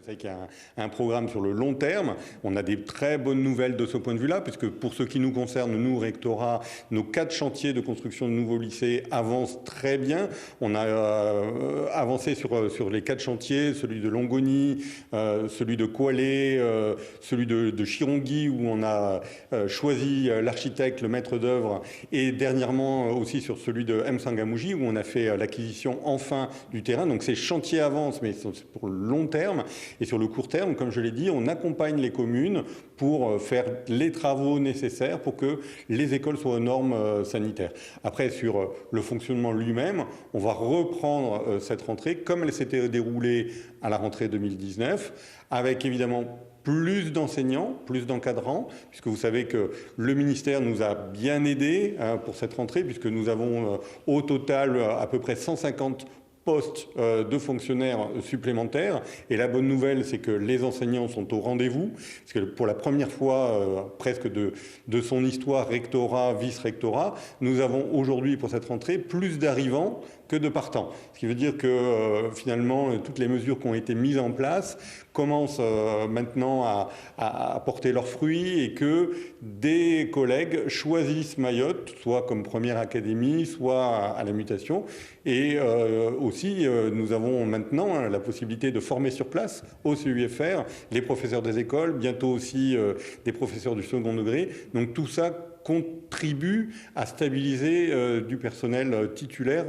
savez qu'il y a un programme sur le long terme. On a des très bonnes nouvelles de ce point de vue-là, puisque pour ce qui nous concerne, nous, rectorat, nos 4 chantiers de construction de nouveaux lycées avancent très bien. On a avancé sur les 4 chantiers, celui de Longoni, celui de Koalé, celui de Chirongui, où on a choisi l'architecte, le maître d'œuvre, et dernièrement aussi sur celui de M'Sangamouji, où on a fait l'acquisition enfin du terrain. Donc ces chantiers avancent, mais c'est pour le long terme. Et sur le court terme, comme je l'ai dit, on accompagne les communes pour faire les travaux nécessaires pour que les écoles soient aux normes sanitaires. Après, sur le fonctionnement lui-même, on va reprendre cette rentrée comme elle s'était déroulée à la rentrée 2019, avec évidemment plus d'enseignants, plus d'encadrants, puisque vous savez que le ministère nous a bien aidés pour cette rentrée, puisque nous avons au total à peu près 150 postes de fonctionnaires supplémentaires. Et la bonne nouvelle, c'est que les enseignants sont au rendez-vous, parce que pour la première fois presque de son histoire, rectorat, vice-rectorat, nous avons aujourd'hui pour cette rentrée plus d'arrivants que de partants. Ce qui veut dire que finalement, toutes les mesures qui ont été mises en place commencent maintenant à porter leurs fruits et que des collègues choisissent Mayotte, soit comme première académie, soit à la mutation. Et aussi, nous avons maintenant la possibilité de former sur place au CUFR les professeurs des écoles, bientôt aussi des professeurs du second degré. Donc tout ça contribue à stabiliser du personnel titulaire